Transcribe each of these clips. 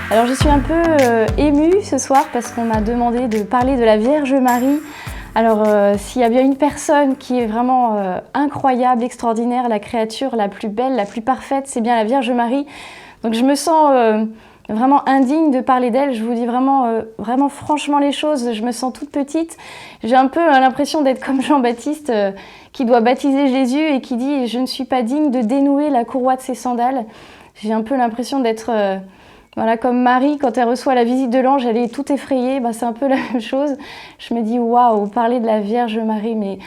Alors je suis un peu émue ce soir parce qu'on m'a demandé de parler de la Vierge Marie. Alors s'il y a bien une personne qui est vraiment incroyable, extraordinaire, la créature la plus belle, la plus parfaite, c'est bien la Vierge Marie. Donc je me sens vraiment indigne de parler d'elle. Je vous dis vraiment franchement les choses. Je me sens toute petite. J'ai un peu l'impression d'être comme Jean-Baptiste qui doit baptiser Jésus et qui dit « Je ne suis pas digne de dénouer la courroie de ses sandales ». J'ai un peu l'impression d'être... Voilà, comme Marie, quand elle reçoit la visite de l'ange, elle est toute effrayée, c'est un peu la même chose. Je me dis, waouh, parler de la Vierge Marie, mais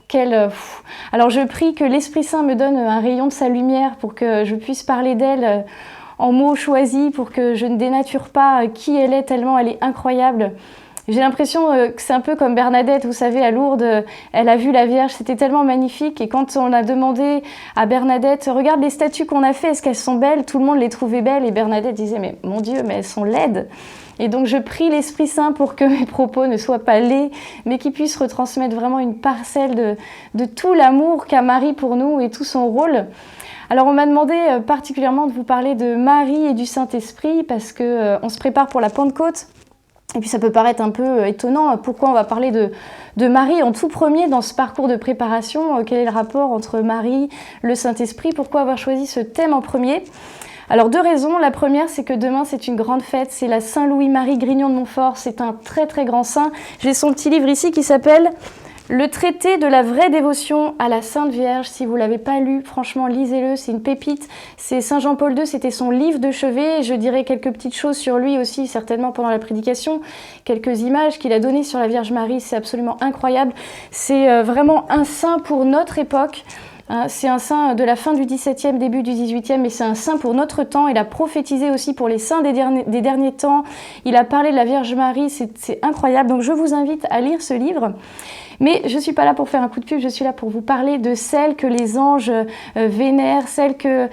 quelle... Alors je prie que l'Esprit Saint me donne un rayon de sa lumière pour que je puisse parler d'elle en mots choisis, pour que je ne dénature pas qui elle est, tellement elle est incroyable. J'ai l'impression que c'est un peu comme Bernadette, vous savez, à Lourdes, elle a vu la Vierge, c'était tellement magnifique. Et quand on a demandé à Bernadette, regarde les statues qu'on a fait, est-ce qu'elles sont belles? Tout le monde les trouvait belles et Bernadette disait, mais mon Dieu, mais elles sont laides. Et donc je prie l'Esprit Saint pour que mes propos ne soient pas laids, mais qu'ils puissent retransmettre vraiment une parcelle de tout l'amour qu'a Marie pour nous et tout son rôle. Alors on m'a demandé particulièrement de vous parler de Marie et du Saint-Esprit parce qu'on se prépare pour la Pentecôte. Et puis ça peut paraître un peu étonnant, pourquoi on va parler de Marie en tout premier dans ce parcours de préparation, quel est le rapport entre Marie, le Saint-Esprit, pourquoi avoir choisi ce thème en premier? Alors deux raisons, la première c'est que demain c'est une grande fête, c'est la Saint-Louis-Marie Grignon de Montfort, c'est un très très grand saint. J'ai son petit livre ici qui s'appelle Le traité de la vraie dévotion à la Sainte Vierge. Si vous ne l'avez pas lu, franchement, lisez-le, c'est une pépite. C'est Saint Jean-Paul II, c'était son livre de chevet. Je dirai quelques petites choses sur lui aussi, certainement pendant la prédication. Quelques images qu'il a données sur la Vierge Marie, c'est absolument incroyable. C'est vraiment un saint pour notre époque. C'est un saint de la fin du XVIIe, début du XVIIIe, mais c'est un saint pour notre temps. Il a prophétisé aussi pour les saints des derniers temps. Il a parlé de la Vierge Marie, c'est incroyable. Donc je vous invite à lire ce livre. Mais je ne suis pas là pour faire un coup de pub, je suis là pour vous parler de celle que les anges vénèrent, celle que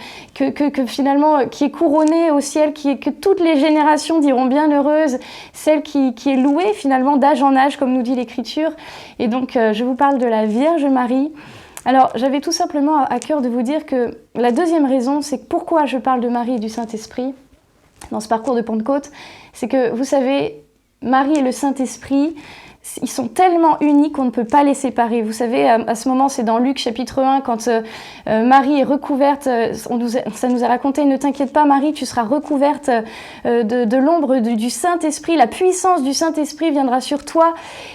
finalement qui est couronnée au ciel, que toutes les générations diront bienheureuse, celle qui est louée finalement d'âge en âge, comme nous dit l'Écriture. Et donc je vous parle de la Vierge Marie. Alors j'avais tout simplement à cœur de vous dire que la deuxième raison, c'est pourquoi je parle de Marie et du Saint-Esprit dans ce parcours de Pentecôte, c'est que vous savez, Marie et le Saint-Esprit, ils sont tellement unis qu'on ne peut pas les séparer. Vous savez, à ce moment, c'est dans Luc chapitre 1, quand Marie est recouverte, ça nous a raconté, ne t'inquiète pas Marie, tu seras recouverte de l'ombre du Saint-Esprit, la puissance du Saint-Esprit viendra sur toi.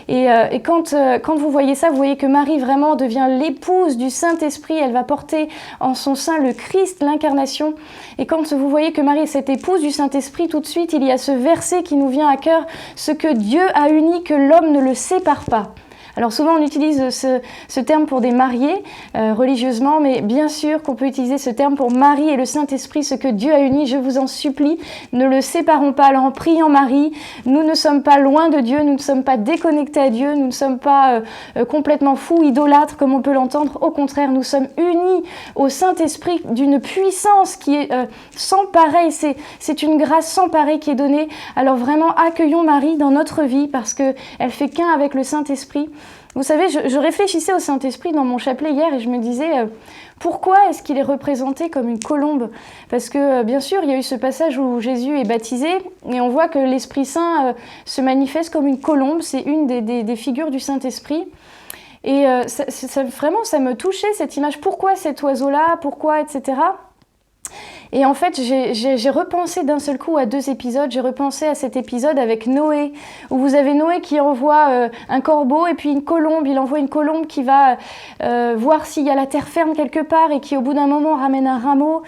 Et quand vous voyez ça, vous voyez que Marie vraiment devient l'épouse du Saint-Esprit, elle va porter en son sein le Christ, l'incarnation. Et quand vous voyez que Marie est cette épouse du Saint-Esprit, tout de suite, il y a ce verset qui nous vient à cœur, ce que Dieu a uni, que l'homme ne le sépare pas. Alors souvent on utilise ce terme pour des mariés religieusement, mais bien sûr qu'on peut utiliser ce terme pour Marie et le Saint-Esprit, ce que Dieu a uni, je vous en supplie, ne le séparons pas. Alors en priant Marie, nous ne sommes pas loin de Dieu, nous ne sommes pas déconnectés à Dieu, nous ne sommes pas complètement fous, idolâtres comme on peut l'entendre, au contraire, nous sommes unis au Saint-Esprit d'une puissance qui est sans pareil, c'est une grâce sans pareil qui est donnée. Alors vraiment accueillons Marie dans notre vie parce qu'elle fait qu'un avec le Saint-Esprit. Vous savez, je réfléchissais au Saint-Esprit dans mon chapelet hier et je me disais pourquoi est-ce qu'il est représenté comme une colombe? Parce que bien sûr, il y a eu ce passage où Jésus est baptisé et on voit que l'Esprit Saint se manifeste comme une colombe, c'est une des figures du Saint-Esprit. Et vraiment, ça me touchait cette image. Pourquoi cet oiseau-là? Pourquoi, etc. Et en fait, j'ai repensé d'un seul coup à deux épisodes. J'ai repensé à cet épisode avec Noé, où vous avez Noé qui envoie un corbeau et puis une colombe. Il envoie une colombe qui va voir s'il y a la terre ferme quelque part et qui, au bout d'un moment, ramène un rameau.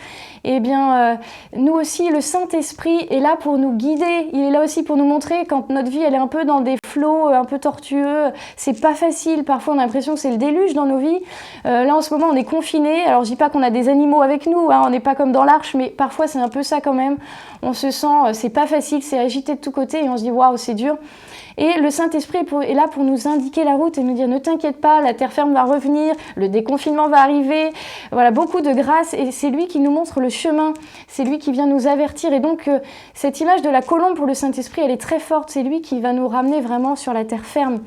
Eh bien, nous aussi, le Saint-Esprit est là pour nous guider. Il est là aussi pour nous montrer quand notre vie, elle est un peu dans des flots un peu tortueux. C'est pas facile. Parfois, on a l'impression que c'est le déluge dans nos vies. Là, en ce moment, on est confinés. Alors, je dis pas qu'on a des animaux avec nous. Hein, on n'est pas comme dans l'arche, mais parfois, c'est un peu ça quand même. On se sent, c'est pas facile, c'est agité de tous côtés et on se dit, waouh, c'est dur. Et le Saint-Esprit est là pour nous indiquer la route et nous dire ne t'inquiète pas, la terre ferme va revenir, le déconfinement va arriver. Voilà, beaucoup de grâce et c'est lui qui nous montre le chemin, c'est lui qui vient nous avertir. Et donc cette image de la colombe pour le Saint-Esprit, elle est très forte, c'est lui qui va nous ramener vraiment sur la terre ferme.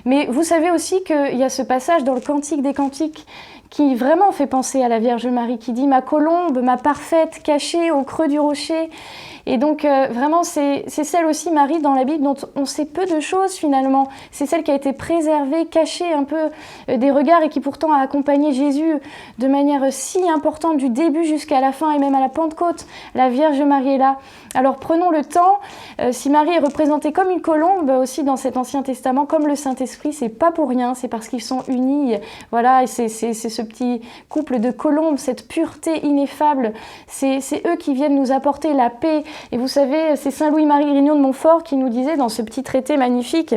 Mais vous savez aussi qu'il y a ce passage dans le Cantique des Cantiques qui vraiment fait penser à la Vierge Marie, qui dit « Ma colombe, ma parfaite, cachée au creux du rocher ». Et donc vraiment c'est celle aussi, Marie, dans la Bible dont on sait peu de choses finalement. C'est celle qui a été préservée, cachée un peu des regards et qui pourtant a accompagné Jésus de manière si importante du début jusqu'à la fin et même à la Pentecôte. La Vierge Marie est là. Alors prenons le temps, si Marie est représentée comme une colombe aussi dans cet Ancien Testament, comme le Saint-Esprit, c'est pas pour rien, c'est parce qu'ils sont unis. Voilà, et c'est ce petit couple de colombes, cette pureté ineffable, c'est eux qui viennent nous apporter la paix. Et vous savez, c'est Saint Louis-Marie Grignion de Montfort qui nous disait dans ce petit traité magnifique,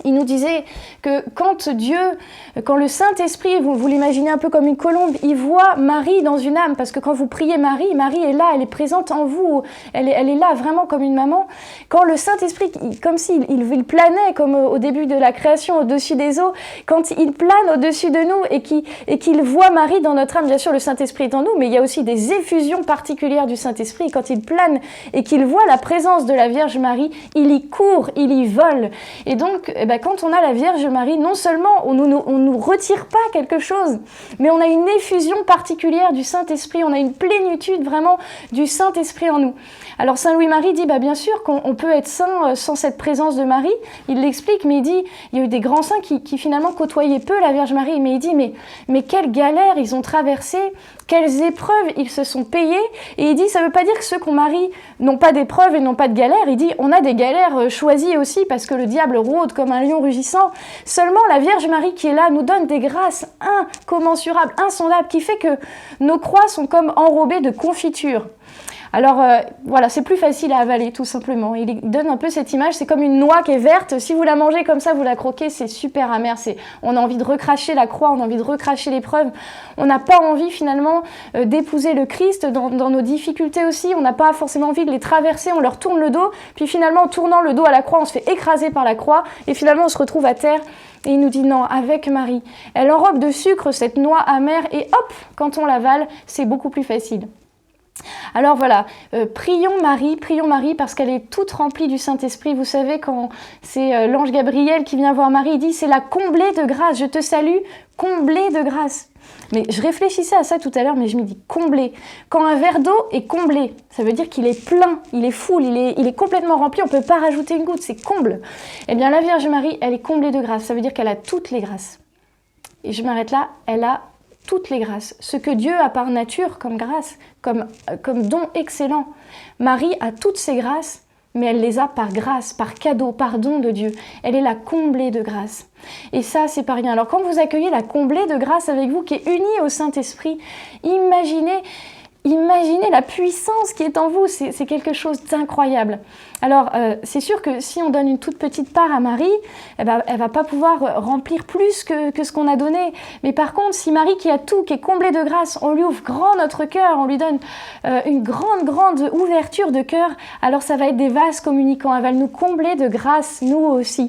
il nous disait que quand le Saint-Esprit, vous l'imaginez un peu comme une colombe, il voit Marie dans une âme, parce que quand vous priez Marie, Marie est là, elle est présente en vous, elle est là vraiment comme une maman. Quand le Saint-Esprit, comme s'il il planait, comme au début de la création, au-dessus des eaux, quand il plane au-dessus de nous et qu'il voit Marie dans notre âme, bien sûr le Saint-Esprit est en nous, mais il y a aussi des effusions particulières du Saint-Esprit, et quand il plane et qu'il voit la présence de la Vierge Marie, il y court, il y vole. Et donc, quand on a la Vierge Marie, non seulement on nous retire pas quelque chose, mais on a une effusion particulière du Saint-Esprit, on a une plénitude vraiment du Saint-Esprit en nous. Alors Saint Louis-Marie dit, bien sûr qu'on peut être saint sans cette présence de Marie, il l'explique, mais il dit, il y a eu des grands saints qui finalement côtoyaient peu la Vierge Marie, mais il dit, mais quelle galère ils ont traversé, quelles épreuves ils se sont payés, et il dit, ça ne veut pas dire que ceux qu'on marie n'ont pas d'épreuves et n'ont pas de galères, il dit, on a des galères choisies aussi, parce que le diable rôde comme un lion rugissant, seulement la Vierge Marie qui est là nous donne des grâces incommensurables, insondables, qui fait que nos croix sont comme enrobées de confiture. Alors voilà, c'est plus facile à avaler tout simplement. Il donne un peu cette image, c'est comme une noix qui est verte. Si vous la mangez comme ça, vous la croquez, c'est super amer. On a envie de recracher la croix, on a envie de recracher l'épreuve. On n'a pas envie finalement d'épouser le Christ dans nos difficultés aussi. On n'a pas forcément envie de les traverser, on leur tourne le dos. Puis finalement, en tournant le dos à la croix, on se fait écraser par la croix. Et finalement, on se retrouve à terre. Et il nous dit non, avec Marie. Elle enrobe de sucre cette noix amère et hop, quand on l'avale, c'est beaucoup plus facile. Alors voilà, prions Marie parce qu'elle est toute remplie du Saint-Esprit. Vous savez, quand c'est l'ange Gabriel qui vient voir Marie, il dit « c'est la comblée de grâce, je te salue, comblée de grâce ». Mais je réfléchissais à ça tout à l'heure, mais je me dis « comblée ». Quand un verre d'eau est comblé, ça veut dire qu'il est plein, il est full, il est complètement rempli, on ne peut pas rajouter une goutte, c'est comble. Eh bien la Vierge Marie, elle est comblée de grâce, ça veut dire qu'elle a toutes les grâces. Et je m'arrête là, elle a toutes les grâces, ce que Dieu a par nature comme grâce, comme don excellent. Marie a toutes ces grâces, mais elle les a par grâce, par cadeau, par don de Dieu. Elle est la comblée de grâce. Et ça, c'est pas rien. Alors quand vous accueillez la comblée de grâce avec vous, qui est unie au Saint-Esprit, imaginez la puissance qui est en vous, c'est quelque chose d'incroyable. Alors, c'est sûr que si on donne une toute petite part à Marie, elle va pas pouvoir remplir plus que ce qu'on a donné. Mais par contre, si Marie qui a tout, qui est comblée de grâce, on lui ouvre grand notre cœur, on lui donne une grande ouverture de cœur, alors ça va être des vases communicants. Elle va nous combler de grâce, nous aussi.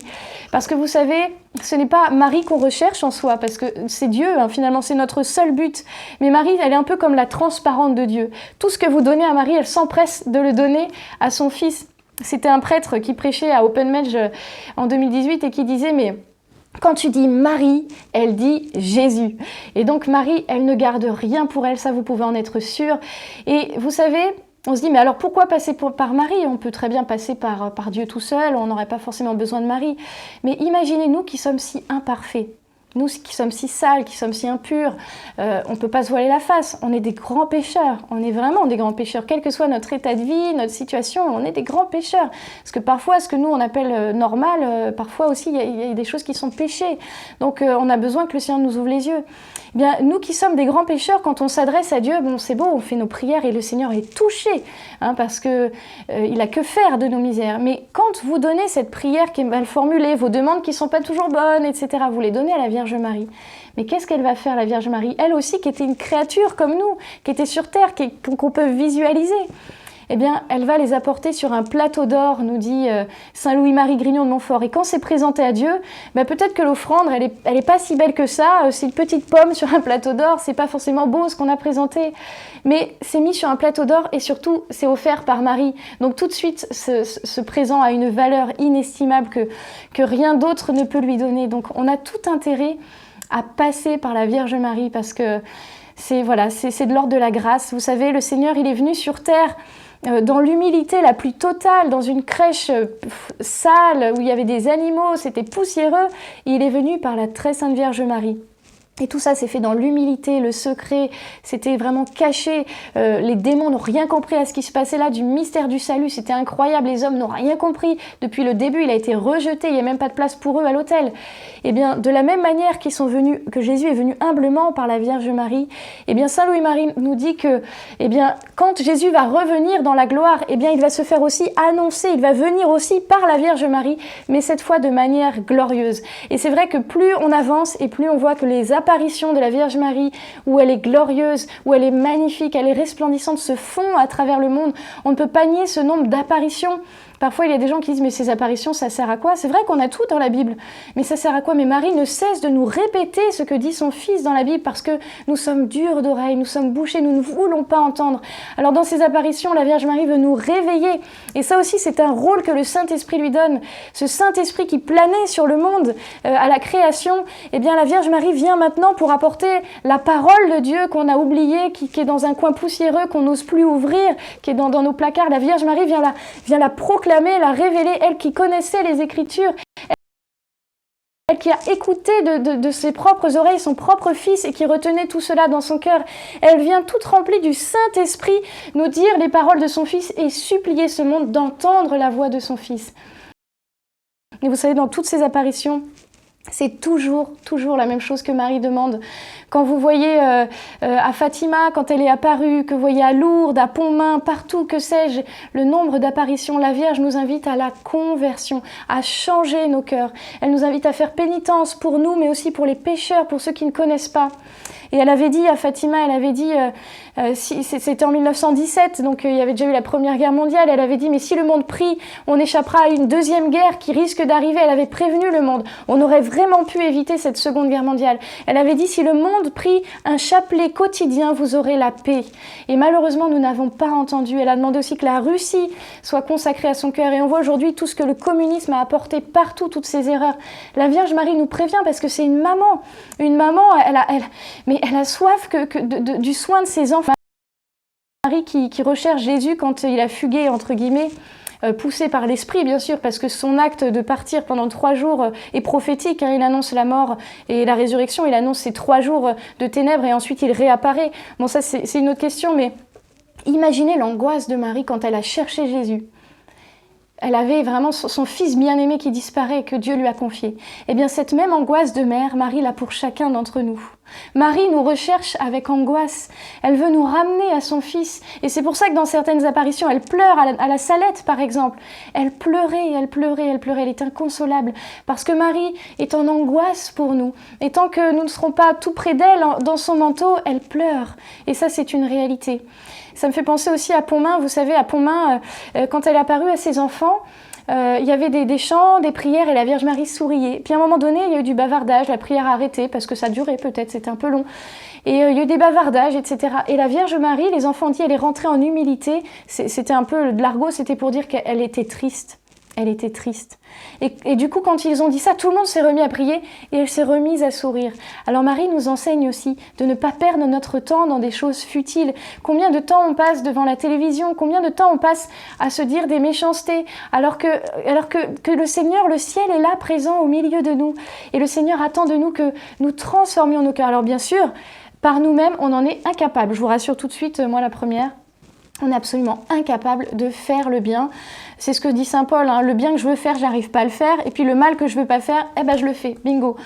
Parce que vous savez, ce n'est pas Marie qu'on recherche en soi, parce que c'est Dieu, finalement, c'est notre seul but. Mais Marie, elle est un peu comme la transparente de Dieu. Tout ce que vous donnez à Marie, elle s'empresse de le donner à son Fils. C'était un prêtre qui prêchait à Open Medj en 2018 et qui disait « mais quand tu dis Marie, elle dit Jésus ». Et donc Marie, elle ne garde rien pour elle, ça vous pouvez en être sûr. Et vous savez, on se dit, mais alors pourquoi passer par Marie? On peut très bien passer par Dieu tout seul, on n'aurait pas forcément besoin de Marie. Mais imaginez-nous qui sommes si imparfaits. Nous qui sommes si sales, qui sommes si impurs, on ne peut pas se voiler la face. On est des grands pécheurs. On est vraiment des grands pécheurs. Quel que soit notre état de vie, notre situation, on est des grands pécheurs. Parce que parfois, ce que nous, on appelle normal, parfois aussi, il y a des choses qui sont péchées. Donc, on a besoin que le Seigneur nous ouvre les yeux. Eh bien, nous qui sommes des grands pécheurs, quand on s'adresse à Dieu, bon, c'est beau, on fait nos prières et le Seigneur est touché, parce que il a que faire de nos misères. Mais quand vous donnez cette prière qui est mal formulée, vos demandes qui ne sont pas toujours bonnes, etc., vous les donnez à la Vierge Marie. Mais qu'est-ce qu'elle va faire, la Vierge Marie? Elle aussi, qui était une créature comme nous, qui était sur terre, qu'on peut visualiser. Eh bien, elle va les apporter sur un plateau d'or, nous dit Saint Louis-Marie Grignion de Montfort. Et quand c'est présenté à Dieu, peut-être que l'offrande, elle est pas si belle que ça. C'est une petite pomme sur un plateau d'or, c'est pas forcément beau ce qu'on a présenté. Mais c'est mis sur un plateau d'or et surtout, c'est offert par Marie. Donc tout de suite, ce présent a une valeur inestimable que rien d'autre ne peut lui donner. Donc on a tout intérêt à passer par la Vierge Marie parce que C'est voilà, c'est de l'ordre de la grâce. Vous savez, le Seigneur, il est venu sur terre dans l'humilité la plus totale, dans une crèche sale où il y avait des animaux, c'était poussiéreux. Il est venu par la très sainte Vierge Marie. Et tout ça s'est fait dans l'humilité, le secret, c'était vraiment caché. Les démons n'ont rien compris à ce qui se passait là, du mystère du salut, c'était incroyable. Les hommes n'ont rien compris. Depuis le début, il a été rejeté, il n'y a même pas de place pour eux à l'autel. Et bien, de la même manière que Jésus est venu humblement par la Vierge Marie, et bien Saint Louis-Marie nous dit que, quand Jésus va revenir dans la gloire, il va se faire aussi annoncer, il va venir aussi par la Vierge Marie, mais cette fois de manière glorieuse. Et c'est vrai que plus on avance et plus on voit que les apparition de la Vierge Marie, où elle est glorieuse, où elle est magnifique, elle est resplendissante, se font à travers le monde. On ne peut pas nier ce nombre d'apparitions. Parfois, il y a des gens qui disent « mais ces apparitions, ça sert à quoi ?» C'est vrai qu'on a tout dans la Bible, mais ça sert à quoi? Mais Marie ne cesse de nous répéter ce que dit son Fils dans la Bible parce que nous sommes durs d'oreilles, nous sommes bouchés, nous ne voulons pas entendre. Alors dans ces apparitions, la Vierge Marie veut nous réveiller. Et ça aussi, c'est un rôle que le Saint-Esprit lui donne. Ce Saint-Esprit qui planait sur le monde à la création, la Vierge Marie vient maintenant pour apporter la parole de Dieu qu'on a oubliée, qui est dans un coin poussiéreux, qu'on n'ose plus ouvrir, qui est dans nos placards. La Vierge Marie vient la proclamer, la révéler, elle qui connaissait les Écritures, elle qui a écouté de ses propres oreilles son propre Fils et qui retenait tout cela dans son cœur. Elle vient toute remplie du Saint-Esprit nous dire les paroles de son Fils et supplier ce monde d'entendre la voix de son Fils. Et vous savez, dans toutes ces apparitions, c'est toujours la même chose que Marie demande. Quand vous voyez à Fatima, quand elle est apparue, que vous voyez à Lourdes, à Pontmain, partout, que sais-je, le nombre d'apparitions, la Vierge nous invite à la conversion, à changer nos cœurs. Elle nous invite à faire pénitence pour nous, mais aussi pour les pécheurs, pour ceux qui ne connaissent pas. Et elle avait dit à Fatima, c'était en 1917, donc il y avait déjà eu la Première Guerre mondiale, elle avait dit, mais si le monde prie, on échappera à une deuxième guerre qui risque d'arriver. Elle avait prévenu le monde. On aurait vraiment pu éviter cette Seconde Guerre mondiale. Elle avait dit, si le monde prie un chapelet quotidien, vous aurez la paix. Et malheureusement, nous n'avons pas entendu. Elle a demandé aussi que la Russie soit consacrée à son cœur. Et on voit aujourd'hui tout ce que le communisme a apporté partout, toutes ces erreurs. La Vierge Marie nous prévient parce que c'est une maman. Une maman, elle a soif du soin de ses enfants. Marie qui recherche Jésus quand il a fugué, entre guillemets, poussé par l'esprit, bien sûr, parce que son acte de partir pendant 3 jours est prophétique. Il annonce la mort et la résurrection, il annonce ces 3 jours de ténèbres et ensuite il réapparaît. Bon, ça c'est une autre question, mais imaginez l'angoisse de Marie quand elle a cherché Jésus. Elle avait vraiment son fils bien-aimé qui disparaît, que Dieu lui a confié. Eh bien, cette même angoisse de mère, Marie l'a pour chacun d'entre nous. Marie nous recherche avec angoisse. Elle veut nous ramener à son fils. Et c'est pour ça que dans certaines apparitions, elle pleure à la Salette, par exemple. Elle pleurait. Elle est inconsolable. Parce que Marie est en angoisse pour nous. Et tant que nous ne serons pas tout près d'elle, dans son manteau, elle pleure. Et ça, c'est une réalité. Ça me fait penser aussi à Pontmain. Vous savez, à Pontmain, quand elle est apparue à ses enfants, il y avait des chants, des prières et la Vierge Marie souriait. Puis à un moment donné, il y a eu du bavardage, la prière a arrêté parce que ça durait peut-être, c'était un peu long. Et il y a eu des bavardages, etc. Et la Vierge Marie, les enfants disent, elle est rentrée en humilité. C'était un peu de l'argot, c'était pour dire qu'elle était triste. Elle était triste. Et du coup, quand ils ont dit ça, tout le monde s'est remis à prier et elle s'est remise à sourire. Alors Marie nous enseigne aussi de ne pas perdre notre temps dans des choses futiles. Combien de temps on passe devant la télévision? Combien de temps on passe à se dire des méchancetés alors que le Seigneur, le ciel est là, présent au milieu de nous. Et le Seigneur attend de nous que nous transformions nos cœurs. Alors bien sûr, par nous-mêmes, on en est incapable. Je vous rassure tout de suite, moi la première. On est absolument incapable de faire le bien. C'est ce que dit saint Paul, le bien que je veux faire, j'arrive pas à le faire. Et puis le mal que je veux pas faire, je le fais. Bingo.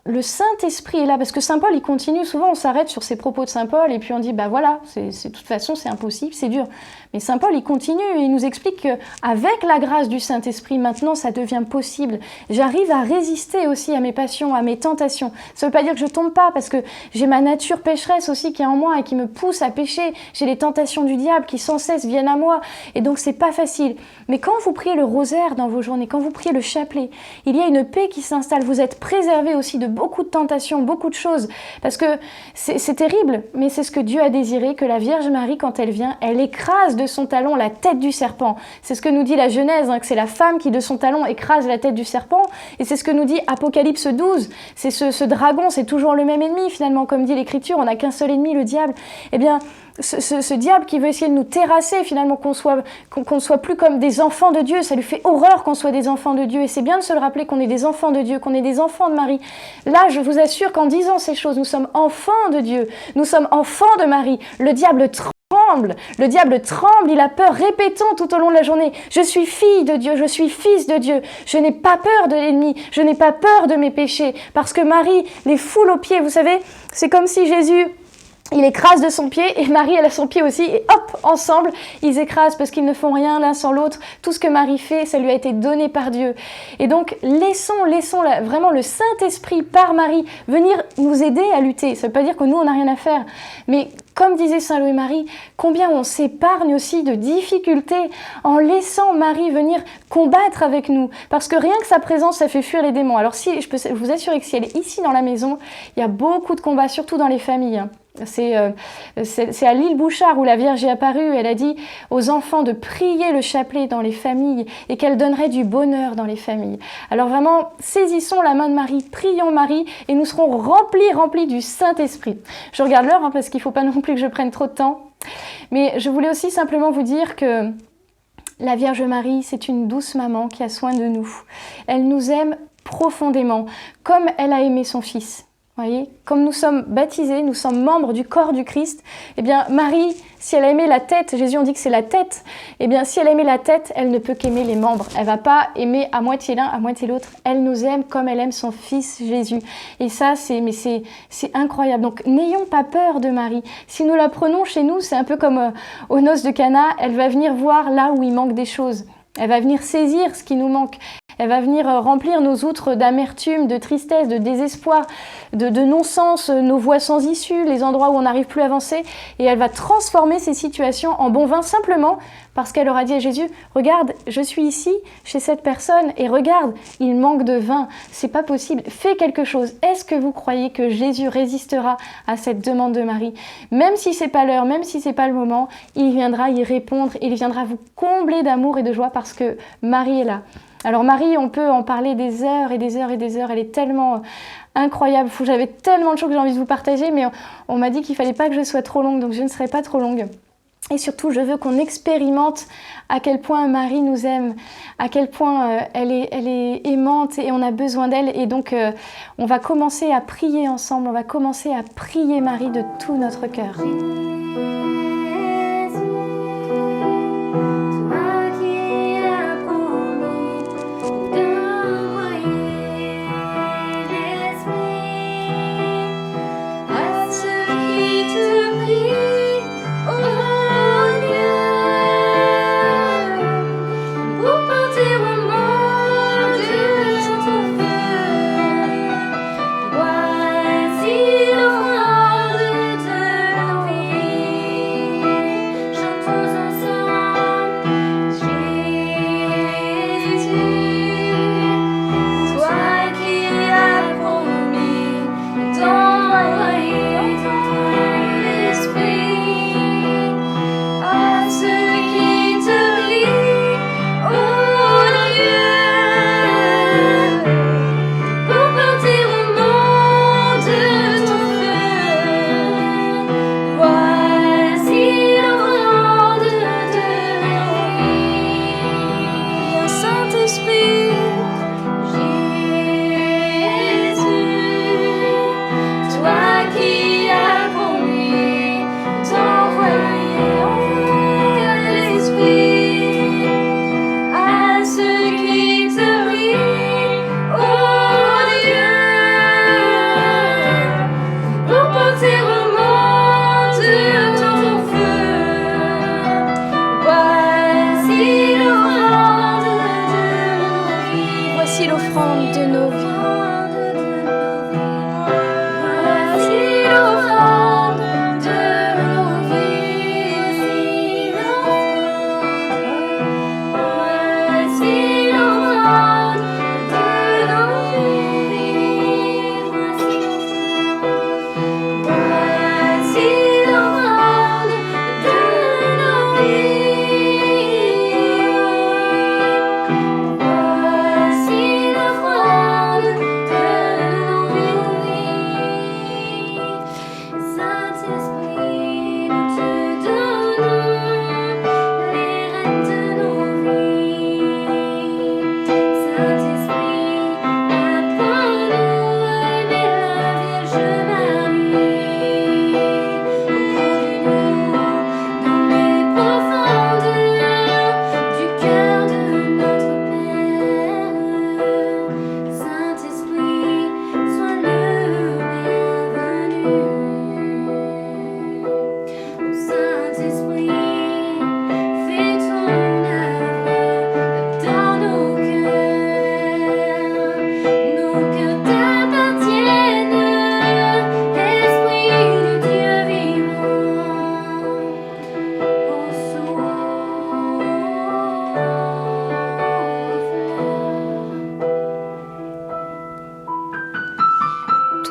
Le Saint-Esprit est là, parce que saint Paul, il continue, souvent on s'arrête sur ces propos de saint Paul, et puis on dit, voilà, de toute façon c'est impossible, c'est dur. Mais saint Paul, il continue, et il nous explique qu'avec la grâce du Saint-Esprit, maintenant ça devient possible. J'arrive à résister aussi à mes passions, à mes tentations. Ça veut pas dire que je tombe pas, parce que j'ai ma nature pécheresse aussi qui est en moi, et qui me pousse à pécher. J'ai les tentations du diable qui sans cesse viennent à moi, et donc c'est pas facile. Mais quand vous priez le rosaire dans vos journées, quand vous priez le chapelet, il y a une paix qui s'installe, vous êtes préservé aussi de beaucoup de tentations, beaucoup de choses, parce que c'est terrible, mais c'est ce que Dieu a désiré, que la Vierge Marie, quand elle vient, elle écrase de son talon la tête du serpent. C'est ce que nous dit la Genèse, que c'est la femme qui de son talon écrase la tête du serpent, et c'est ce que nous dit Apocalypse 12, c'est ce dragon, c'est toujours le même ennemi finalement, comme dit l'Écriture, on n'a qu'un seul ennemi, le diable. Eh bien, ce diable qui veut essayer de nous terrasser finalement, qu'on soit plus comme des enfants de Dieu, ça lui fait horreur qu'on soit des enfants de Dieu, et c'est bien de se le rappeler qu'on est des enfants de Dieu, qu'on est des enfants de Marie. Là, je vous assure qu'en disant ces choses, nous sommes enfants de Dieu, nous sommes enfants de Marie. Le diable tremble, il a peur, répétant tout au long de la journée, je suis fille de Dieu, je suis fils de Dieu, je n'ai pas peur de l'ennemi, je n'ai pas peur de mes péchés, parce que Marie les foule aux pieds, vous savez, c'est comme si Jésus, il écrase de son pied et Marie, elle a son pied aussi et hop, ensemble, ils écrasent parce qu'ils ne font rien l'un sans l'autre. Tout ce que Marie fait, ça lui a été donné par Dieu. Et donc, laissons vraiment le Saint-Esprit par Marie venir nous aider à lutter. Ça ne veut pas dire que nous, on n'a rien à faire. Mais comme disait Saint Louis Marie, combien on s'épargne aussi de difficultés en laissant Marie venir combattre avec nous. Parce que rien que sa présence, ça fait fuir les démons. Alors si, je peux vous assurer que si elle est ici dans la maison, il y a beaucoup de combats, surtout dans les familles. C'est à l'île Bouchard où la Vierge est apparue. Elle a dit aux enfants de prier le chapelet dans les familles et qu'elle donnerait du bonheur dans les familles. Alors vraiment, saisissons la main de Marie, prions Marie et nous serons remplis du Saint-Esprit. Je regarde l'heure parce qu'il ne faut pas non plus que je prenne trop de temps. Mais je voulais aussi simplement vous dire que la Vierge Marie, c'est une douce maman qui a soin de nous. Elle nous aime profondément, comme elle a aimé son Fils. Voyez, comme nous sommes baptisés, nous sommes membres du corps du Christ, eh bien Marie, si elle a aimé la tête, Jésus on dit que c'est la tête, eh bien si elle a aimé la tête, elle ne peut qu'aimer les membres. Elle ne va pas aimer à moitié l'un, à moitié l'autre. Elle nous aime comme elle aime son Fils Jésus. Et ça, c'est incroyable. Donc n'ayons pas peur de Marie. Si nous la prenons chez nous, c'est un peu comme aux noces de Cana, elle va venir voir là où il manque des choses. Elle va venir saisir ce qui nous manque. Elle va venir remplir nos outres d'amertume, de tristesse, de désespoir, de non-sens, nos voies sans issue, les endroits où on n'arrive plus à avancer. Et elle va transformer ces situations en bon vin simplement parce qu'elle aura dit à Jésus, regarde, je suis ici chez cette personne et regarde, il manque de vin. C'est pas possible. Fais quelque chose. Est-ce que vous croyez que Jésus résistera à cette demande de Marie? Même si c'est pas l'heure, même si c'est pas le moment, il viendra y répondre. Il viendra vous combler d'amour et de joie parce que Marie est là. Alors Marie, on peut en parler des heures et des heures et des heures, elle est tellement incroyable. J'avais tellement de choses que j'ai envie de vous partager, mais on m'a dit qu'il ne fallait pas que je sois trop longue, donc je ne serai pas trop longue. Et surtout, je veux qu'on expérimente à quel point Marie nous aime, à quel point elle est aimante et on a besoin d'elle. Et donc, on va commencer à prier ensemble, on va commencer à prier Marie de tout notre cœur.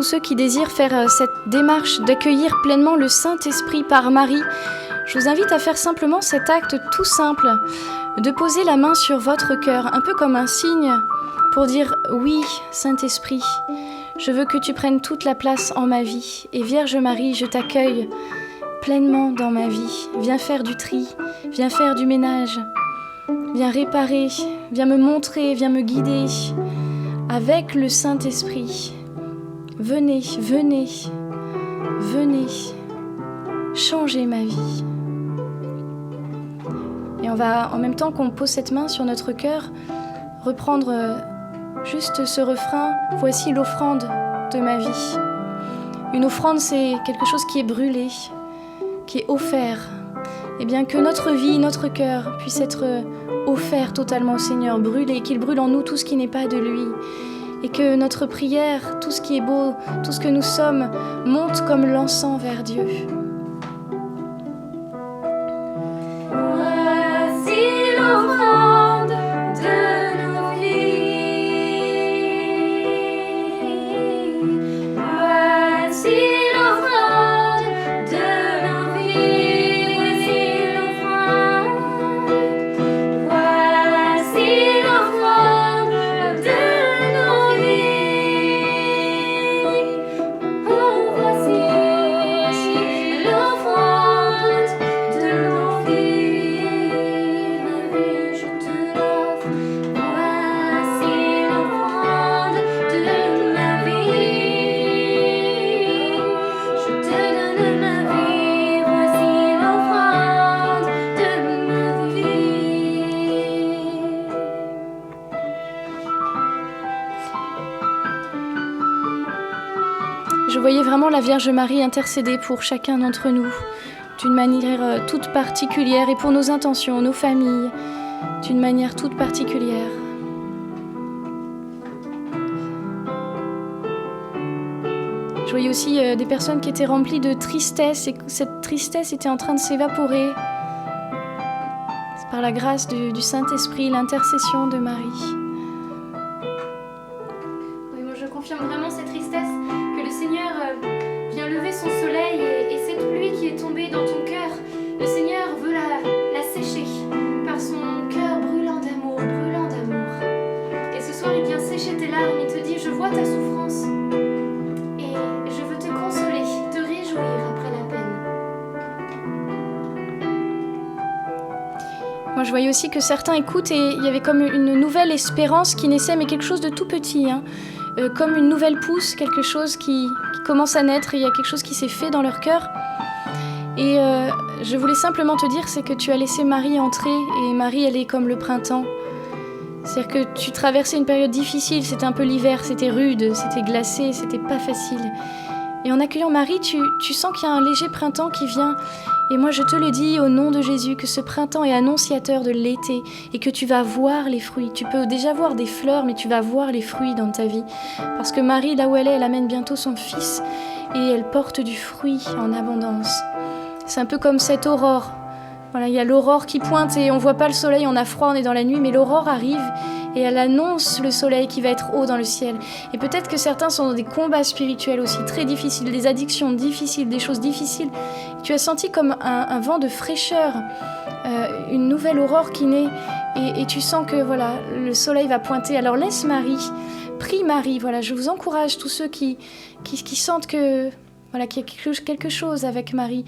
ceux qui désirent faire cette démarche d'accueillir pleinement le Saint-Esprit par Marie, je vous invite à faire simplement cet acte tout simple, de poser la main sur votre cœur, un peu comme un signe pour dire « Oui, Saint-Esprit, je veux que tu prennes toute la place en ma vie. Et Vierge Marie, je t'accueille pleinement dans ma vie. Viens faire du tri, viens faire du ménage, viens réparer, viens me montrer, viens me guider. Avec le Saint-Esprit, venez, venez, venez, changez ma vie. » Et on va, en même temps qu'on pose cette main sur notre cœur, reprendre juste ce refrain « Voici l'offrande de ma vie ». Une offrande, c'est quelque chose qui est brûlé, qui est offert. Et bien que notre vie, notre cœur puisse être offert totalement au Seigneur, brûlé, qu'il brûle en nous tout ce qui n'est pas de lui. Et que notre prière, tout ce qui est beau, tout ce que nous sommes, monte comme l'encens vers Dieu. Je voyais vraiment la Vierge Marie intercéder pour chacun d'entre nous d'une manière toute particulière et pour nos intentions, nos familles, d'une manière toute particulière. Je voyais aussi des personnes qui étaient remplies de tristesse et que cette tristesse était en train de s'évaporer. C'est par la grâce du Saint-Esprit, l'intercession de Marie. Oui, moi je confirme vraiment cette tristesse, que le Seigneur vient lever son soleil et cette pluie qui est tombée dans ton cœur, le Seigneur veut la sécher par son cœur brûlant d'amour, brûlant d'amour. Et ce soir il vient sécher tes larmes, il te dit je vois ta souffrance et je veux te consoler, te réjouir après la peine. Moi, je voyais aussi que certains écoutent et il y avait comme une nouvelle espérance qui naissait, mais quelque chose de tout petit, comme une nouvelle pousse, quelque chose qui commence à naître et il y a quelque chose qui s'est fait dans leur cœur. Et je voulais simplement te dire, c'est que tu as laissé Marie entrer et Marie, elle est comme le printemps. C'est-à-dire que tu traversais une période difficile, c'était un peu l'hiver, c'était rude, c'était glacé, c'était pas facile. Et en accueillant Marie, tu sens qu'il y a un léger printemps qui vient. Et moi, je te le dis au nom de Jésus, que ce printemps est annonciateur de l'été et que tu vas voir les fruits. Tu peux déjà voir des fleurs, mais tu vas voir les fruits dans ta vie. Parce que Marie, là où elle est, elle amène bientôt son fils et elle porte du fruit en abondance. C'est un peu comme cette aurore. Voilà, il y a l'aurore qui pointe et on voit pas le soleil, on a froid, on est dans la nuit, mais l'aurore arrive et elle annonce le soleil qui va être haut dans le ciel. Et peut-être que certains sont dans des combats spirituels aussi très difficiles, des addictions difficiles, des choses difficiles. Tu as senti comme un vent de fraîcheur, une nouvelle aurore qui naît et tu sens que voilà, le soleil va pointer. Alors laisse Marie, prie Marie. Voilà, je vous encourage, tous ceux qui sentent que voilà, qu'il y a quelque chose avec Marie.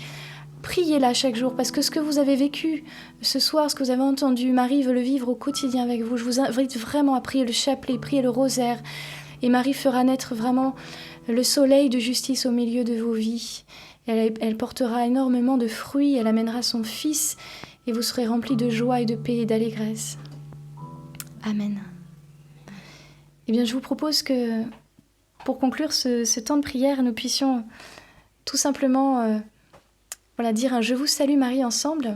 Priez-la chaque jour, parce que ce que vous avez vécu ce soir, ce que vous avez entendu, Marie veut le vivre au quotidien avec vous. Je vous invite vraiment à prier le chapelet, prier le rosaire. Et Marie fera naître vraiment le soleil de justice au milieu de vos vies. Elle portera énormément de fruits, elle amènera son Fils, et vous serez remplis de joie et de paix et d'allégresse. Amen. Eh bien, je vous propose que, pour conclure ce temps de prière, nous puissions tout simplement... dire un « Je vous salue Marie » ensemble.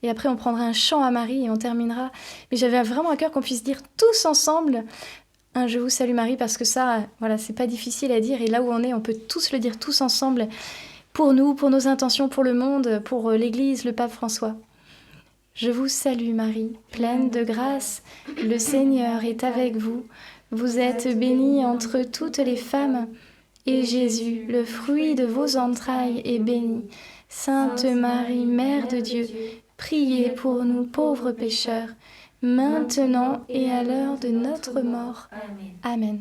Et après, on prendra un chant à Marie et on terminera. Mais j'avais vraiment à cœur qu'on puisse dire tous ensemble un « Je vous salue Marie » parce que ça, voilà, c'est pas difficile à dire. Et là où on est, on peut tous le dire tous ensemble pour nous, pour nos intentions, pour le monde, pour l'Église, le pape François. Je vous salue Marie, pleine de grâce, le Seigneur est avec vous. Vous êtes bénie entre toutes les femmes Et Jésus, le fruit de vos entrailles, est béni. Sainte Marie, Mère de Dieu, priez pour nous pauvres pécheurs, maintenant et à l'heure de notre mort. Amen.